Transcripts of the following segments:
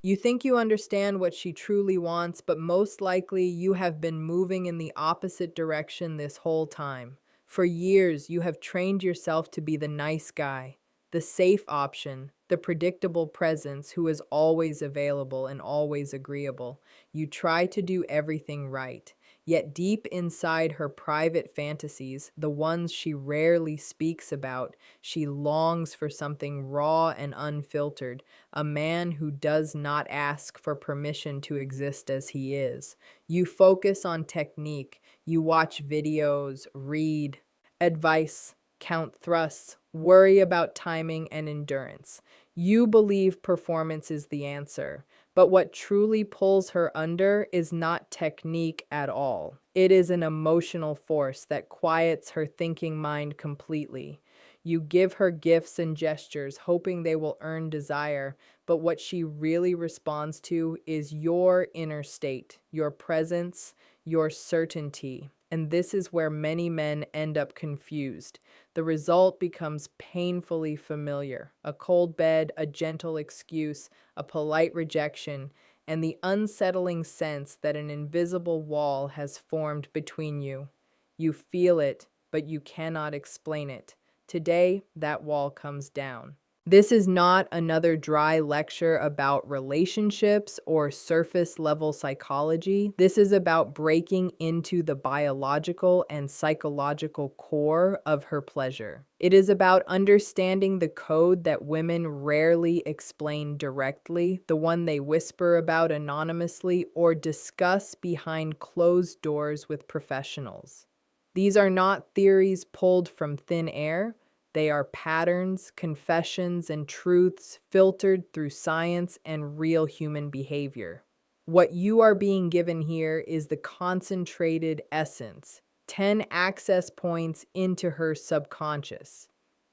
You think you understand what she truly wants, but most likely you have been moving in the opposite direction this whole time. For years, you have trained yourself to be the nice guy, the safe option, the predictable presence who is always available and always agreeable. You try to do everything right. Yet deep inside her private fantasies, the ones she rarely speaks about, she longs for something raw and unfiltered, a man who does not ask for permission to exist as he is. You focus on technique, you watch videos, read advice, count thrusts, worry about timing and endurance. You believe performance is the answer, but what truly pulls her under is not technique at all. It is an emotional force that quiets her thinking mind completely. You give her gifts and gestures, hoping they will earn desire, but what she really responds to is your inner state, your presence, your certainty. And this is where many men end up confused. The result becomes painfully familiar: a cold bed, a gentle excuse, a polite rejection, and the unsettling sense that an invisible wall has formed between you. You feel it, but you cannot explain it. Today, that wall comes down. This is not another dry lecture about relationships or surface level psychology. This is about breaking into the biological and psychological core of her pleasure. It is about understanding the code that women rarely explain directly, the one they whisper about anonymously or discuss behind closed doors with professionals. These are not theories pulled from thin air. They are patterns, confessions, and truths filtered through science and real human behavior. What you are being given here is the concentrated essence, 10 access points into her subconscious.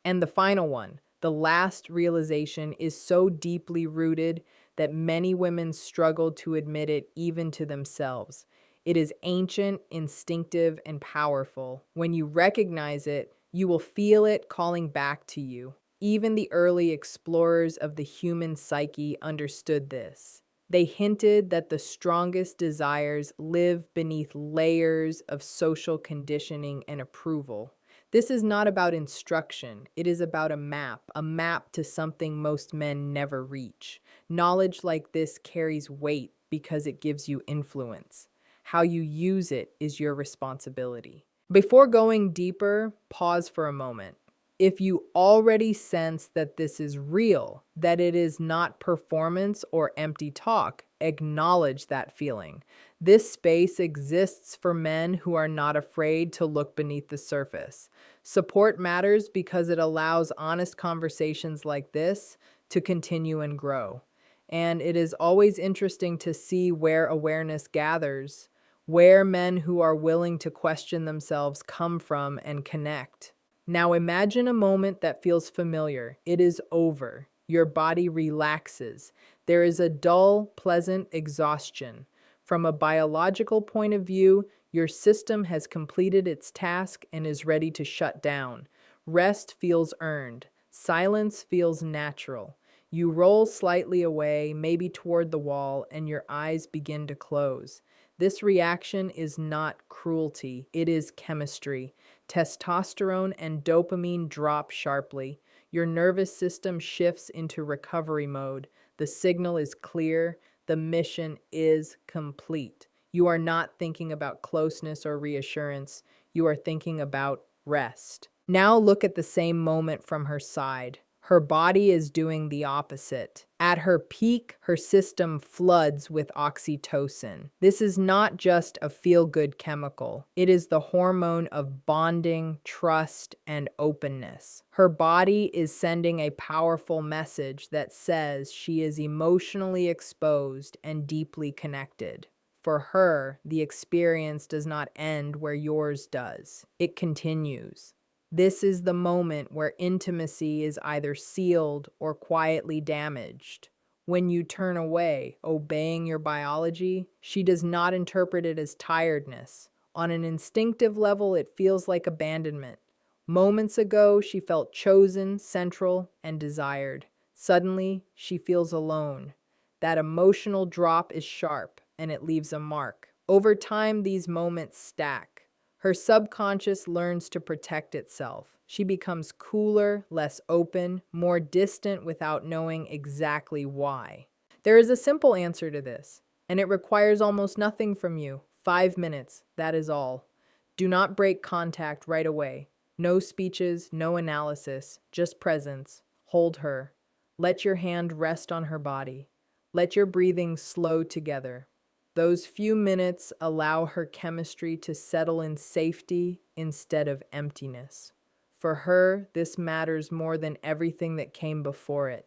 And the final one, the last realization, is so deeply rooted that many women struggle to admit it even to themselves. It is ancient, instinctive, and powerful. When you recognize it, you will feel it calling back to you. Even the early explorers of the human psyche understood this. They hinted that the strongest desires live beneath layers of social conditioning and approval. This is not about instruction, it is about a map to something most men never reach. Knowledge like this carries weight because it gives you influence. How you use it is your responsibility. Before going deeper, pause for a moment. If you already sense that this is real, that it is not performance or empty talk, acknowledge that feeling. This space exists for men who are not afraid to look beneath the surface. Support matters because it allows honest conversations like this to continue and grow. And it is always interesting to see where awareness gathers, where men who are willing to question themselves come from and connect. Now imagine a moment that feels familiar. It is over. Your body relaxes. There is a dull, pleasant exhaustion. From a biological point of view, your system has completed its task and is ready to shut down. Rest feels earned. Silence feels natural. You roll slightly away, maybe toward the wall, and your eyes begin to close. This reaction is not cruelty, it is chemistry. Testosterone and dopamine drop sharply. Your nervous system shifts into recovery mode. The signal is clear. The mission is complete. You are not thinking about closeness or reassurance. You are thinking about rest. Now look at the same moment from her side. Her body is doing the opposite. At her peak, her system floods with oxytocin. This is not just a feel-good chemical. It is the hormone of bonding, trust, and openness. Her body is sending a powerful message that says she is emotionally exposed and deeply connected. For her, the experience does not end where yours does. It continues. This is the moment where intimacy is either sealed or quietly damaged. When you turn away, obeying your biology, she does not interpret it as tiredness. On an instinctive level, it feels like abandonment. Moments ago, she felt chosen, central, and desired. Suddenly, she feels alone. That emotional drop is sharp and it leaves a mark. Over time, these moments stack. Her subconscious learns to protect itself. She becomes cooler, less open, more distant without knowing exactly why. There is a simple answer to this, and it requires almost nothing from you. 5 minutes, that is all. Do not break contact right away. No speeches, no analysis, just presence. Hold her. Let your hand rest on her body. Let your breathing slow together. Those few minutes allow her chemistry to settle in safety instead of emptiness. For her, this matters more than everything that came before it.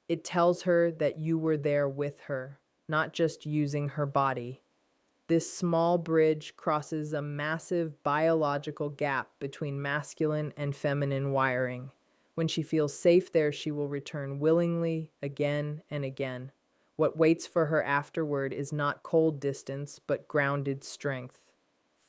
It tells her that you were there with her, not just using her body. This small bridge crosses a massive biological gap between masculine and feminine wiring. When she feels safe there, she will return willingly again and again. What waits for her afterward is not cold distance, but grounded strength.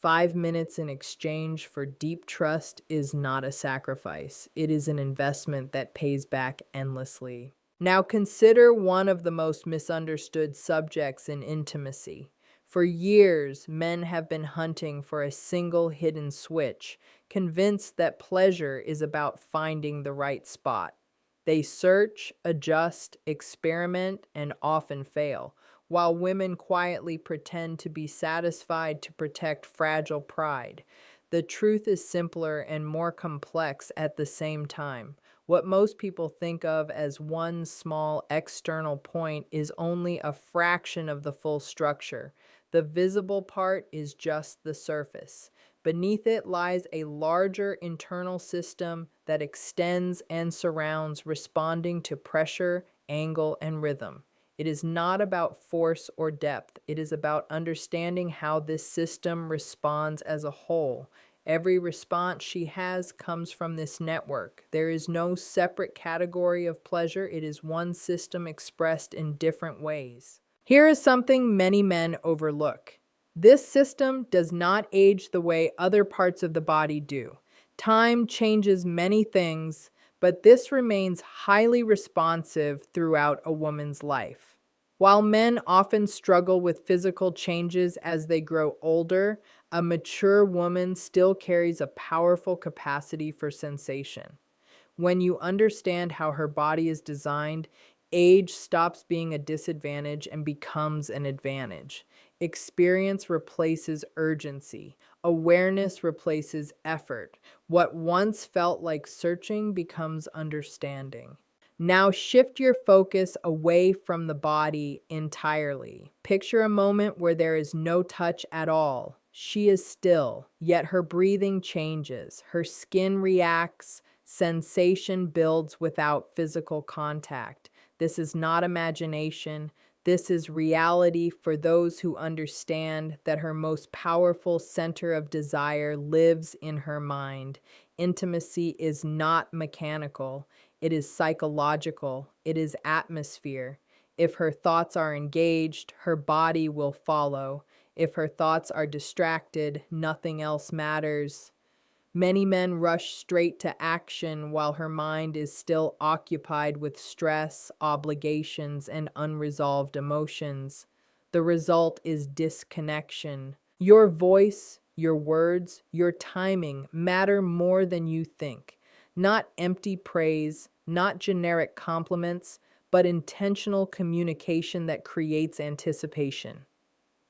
5 minutes in exchange for deep trust is not a sacrifice. It is an investment that pays back endlessly. Now consider one of the most misunderstood subjects in intimacy. For years, men have been hunting for a single hidden switch, convinced that pleasure is about finding the right spot. They search, adjust, experiment, and often fail, while women quietly pretend to be satisfied to protect fragile pride. The truth is simpler and more complex at the same time. What most people think of as one small external point is only a fraction of the full structure. The visible part is just the surface. Beneath it lies a larger internal system that extends and surrounds, responding to pressure, angle, and rhythm. It is not about force or depth. It is about understanding how this system responds as a whole. Every response she has comes from this network. There is no separate category of pleasure. It is one system expressed in different ways. Here is something many men overlook. This system does not age the way other parts of the body do. Time changes many things, but this remains highly responsive throughout a woman's life. While men often struggle with physical changes as they grow older, a mature woman still carries a powerful capacity for sensation. When you understand how her body is designed, age stops being a disadvantage and becomes an advantage. Experience replaces urgency. Awareness replaces effort. What once felt like searching becomes understanding. Now shift your focus away from the body entirely. Picture a moment where there is no touch at all. She is still, yet her breathing changes. Her skin reacts. Sensation builds without physical contact. This is not imagination. This is reality for those who understand that her most powerful center of desire lives in her mind. Intimacy is not mechanical. It is psychological. It is atmosphere. If her thoughts are engaged, her body will follow. If her thoughts are distracted, nothing else matters. Many men rush straight to action while her mind is still occupied with stress, obligations, and unresolved emotions. The result is disconnection. Your voice, your words, your timing matter more than you think. Not empty praise, not generic compliments, but intentional communication that creates anticipation.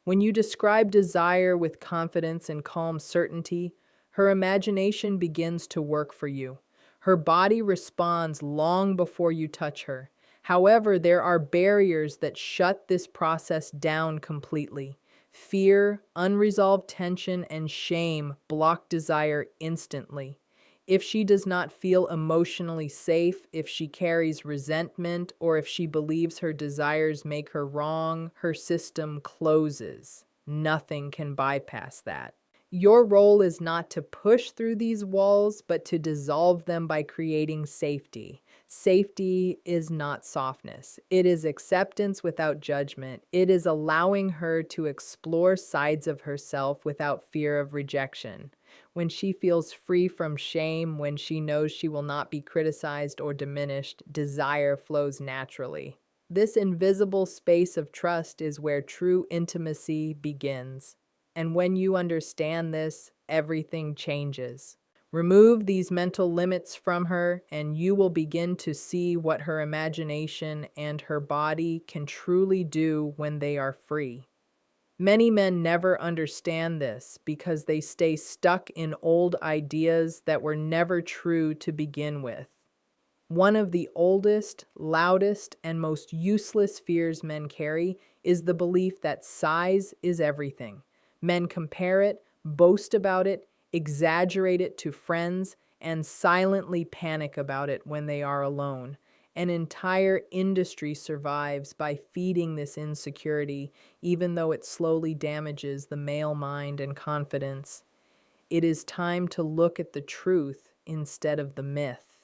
When you describe desire with confidence and calm certainty, her imagination begins to work for you. Her body responds long before you touch her. However, there are barriers that shut this process down completely. Fear, unresolved tension, and shame block desire instantly. If she does not feel emotionally safe, if she carries resentment, or if she believes her desires make her wrong, her system closes. Nothing can bypass that. Your role is not to push through these walls, but to dissolve them by creating safety. Safety is not softness. It is acceptance without judgment. It is allowing her to explore sides of herself without fear of rejection. When she feels free from shame, when she knows she will not be criticized or diminished, desire flows naturally. This invisible space of trust is where true intimacy begins. And when you understand this, everything changes. Remove these mental limits from her, and you will begin to see what her imagination and her body can truly do when they are free. Many men never understand this because they stay stuck in old ideas that were never true to begin with. One of the oldest, loudest, and most useless fears men carry is the belief that size is everything. Men compare it, boast about it, exaggerate it to friends, and silently panic about it when they are alone. An entire industry survives by feeding this insecurity, even though it slowly damages the male mind and confidence. It is time to look at the truth instead of the myth.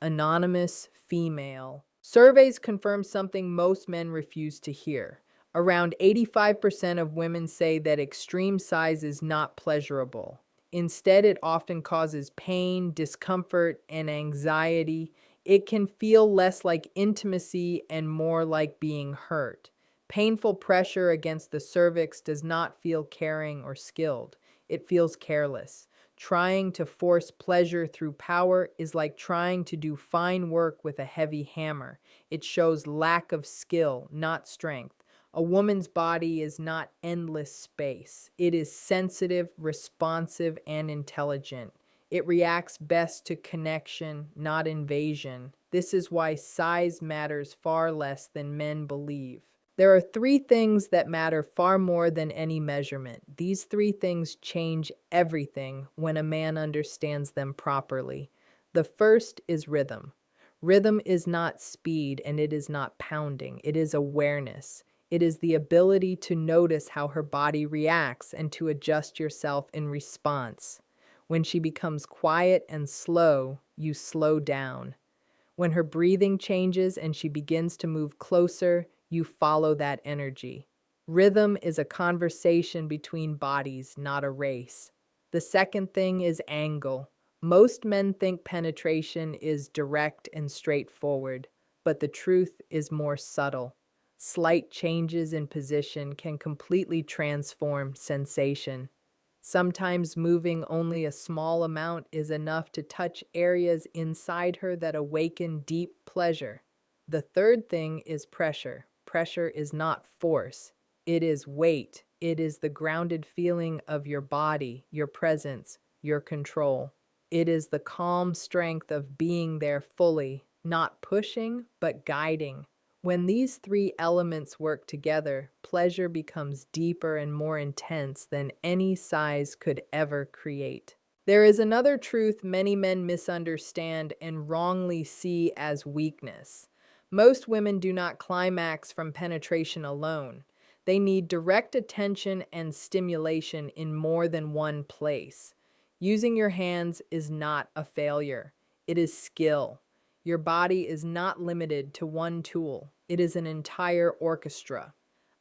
Anonymous female. Surveys confirm something most men refuse to hear. Around 85% of women say that extreme size is not pleasurable. Instead, it often causes pain, discomfort, and anxiety. It can feel less like intimacy and more like being hurt. Painful pressure against the cervix does not feel caring or skilled. It feels careless. Trying to force pleasure through power is like trying to do fine work with a heavy hammer. It shows lack of skill, not strength. A woman's body is not endless space. It is sensitive, responsive, and intelligent. It reacts best to connection, not invasion. This is why size matters far less than men believe. There are three things that matter far more than any measurement. These three things change everything when a man understands them properly. The first is rhythm. Rhythm is not speed and it is not pounding, it is awareness. It is the ability to notice how her body reacts and to adjust yourself in response. When she becomes quiet and slow, you slow down. When her breathing changes and she begins to move closer, you follow that energy. Rhythm is a conversation between bodies, not a race. The second thing is angle. Most men think penetration is direct and straightforward, but the truth is more subtle. Slight changes in position can completely transform sensation. Sometimes moving only a small amount is enough to touch areas inside her that awaken deep pleasure. The third thing is pressure. Pressure is not force, it is weight. It is the grounded feeling of your body, your presence, your control. It is the calm strength of being there fully, not pushing, but guiding. When these three elements work together, pleasure becomes deeper and more intense than any size could ever create. There is another truth many men misunderstand and wrongly see as weakness. Most women do not climax from penetration alone. They need direct attention and stimulation in more than one place. Using your hands is not a failure, it is skill. Your body is not limited to one tool, it is an entire orchestra.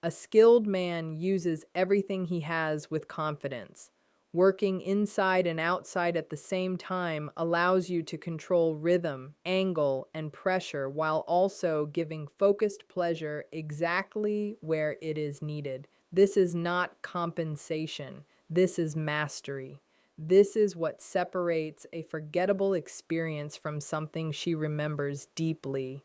A skilled man uses everything he has with confidence. Working inside and outside at the same time allows you to control rhythm, angle, and pressure while also giving focused pleasure exactly where it is needed. This is not compensation, this is mastery. This is what separates a forgettable experience from something she remembers deeply.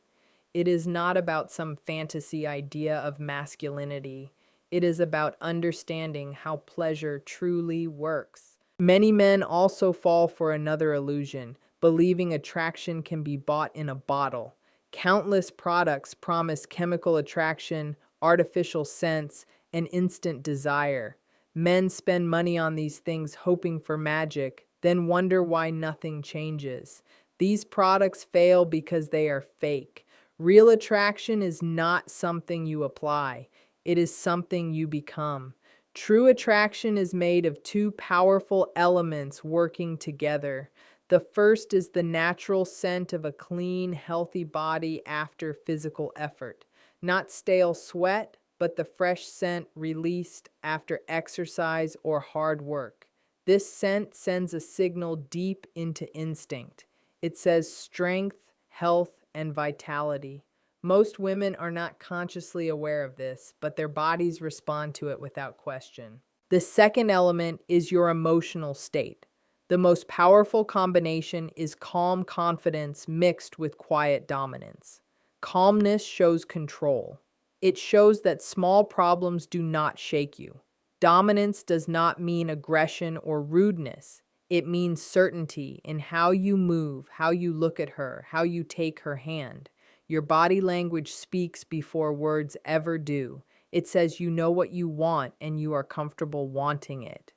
It is not about some fantasy idea of masculinity. It is about understanding how pleasure truly works. Many men also fall for another illusion, believing attraction can be bought in a bottle. Countless products promise chemical attraction, artificial scents, and instant desire. Men spend money on these things hoping for magic, then wonder why nothing changes. These products fail because they are fake. Real attraction is not something you apply, it is something you become. True attraction is made of two powerful elements working together. The first is the natural scent of a clean, healthy body after physical effort. Not stale sweat, but the fresh scent released after exercise or hard work. This scent sends a signal deep into instinct. It says strength, health, and vitality. Most women are not consciously aware of this, but their bodies respond to it without question. The second element is your emotional state. The most powerful combination is calm confidence mixed with quiet dominance. Calmness shows control. It shows that small problems do not shake you. Dominance does not mean aggression or rudeness. It means certainty in how you move, how you look at her, how you take her hand. Your body language speaks before words ever do. It says you know what you want and you are comfortable wanting it.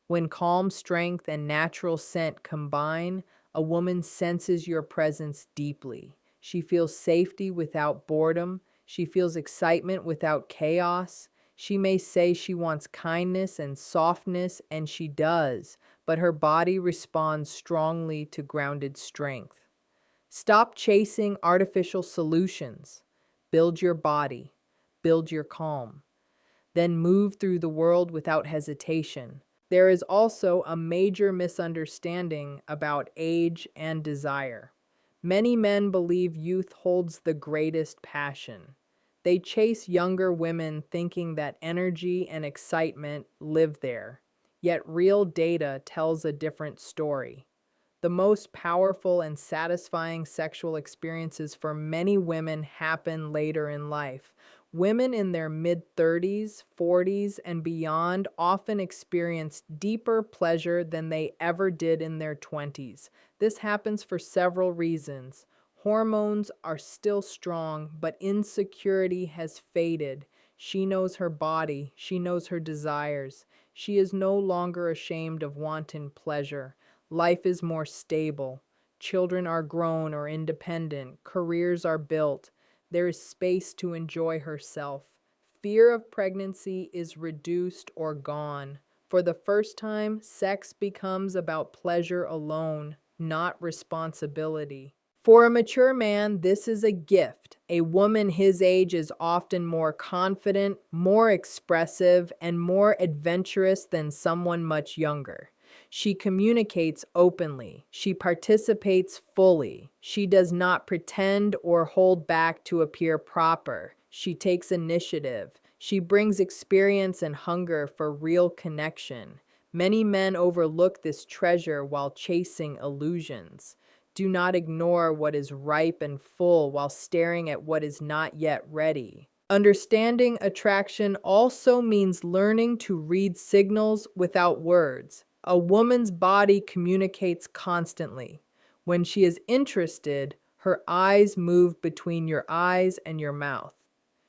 When calm strength and natural scent combine, a woman senses your presence deeply. She feels safety without boredom. She feels excitement without chaos. She may say she wants kindness and softness, and she does, but her body responds strongly to grounded strength. Stop chasing artificial solutions. Build your body. Build your calm. Then move through the world without hesitation. There is also a major misunderstanding about age and desire. Many men believe youth holds the greatest passion. They chase younger women thinking that energy and excitement live there. Yet real data tells a different story. The most powerful and satisfying sexual experiences for many women happen later in life. Women in their mid-30s, 40s, and beyond often experience deeper pleasure than they ever did in their 20s. This happens for several reasons. Hormones are still strong, but insecurity has faded. She knows her body, she knows her desires. She is no longer ashamed of wanton pleasure. Life is more stable. Children are grown or independent. Careers are built. There is space to enjoy herself. Fear of pregnancy is reduced or gone. For the first time, sex becomes about pleasure alone, not responsibility. For a mature man, this is a gift. A woman his age is often more confident, more expressive, and more adventurous than someone much younger. She communicates openly. She participates fully. She does not pretend or hold back to appear proper. She takes initiative. She brings experience and hunger for real connection. Many men overlook this treasure while chasing illusions. Do not ignore what is ripe and full while staring at what is not yet ready. Understanding attraction also means learning to read signals without words. A woman's body communicates constantly. When she is interested, her eyes move between your eyes and your mouth.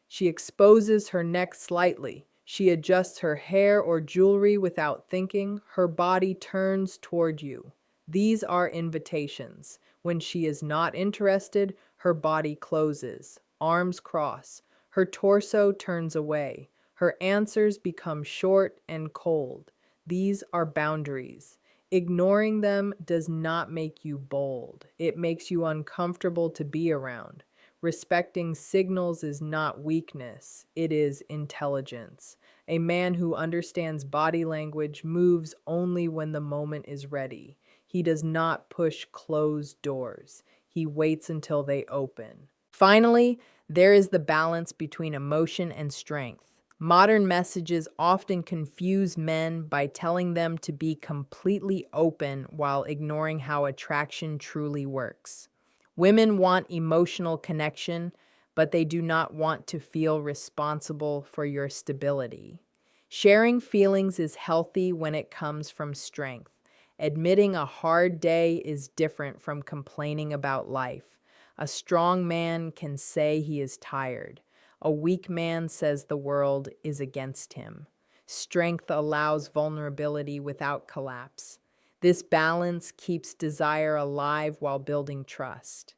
She exposes her neck slightly. She adjusts her hair or jewelry without thinking. Her body turns toward you. These are invitations. When she is not interested, her body closes, arms cross, her torso turns away. Her answers become short and cold. These are boundaries. Ignoring them does not make you bold. It makes you uncomfortable to be around. Respecting signals is not weakness, it is intelligence. A man who understands body language moves only when the moment is ready. He does not push closed doors. He waits until they open. Finally, there is the balance between emotion and strength. Modern messages often confuse men by telling them to be completely open while ignoring how attraction truly works. Women want emotional connection, but they do not want to feel responsible for your stability. Sharing feelings is healthy when it comes from strength. Admitting a hard day is different from complaining about life. A strong man can say he is tired. A weak man says the world is against him. Strength allows vulnerability without collapse. This balance keeps desire alive while building trust.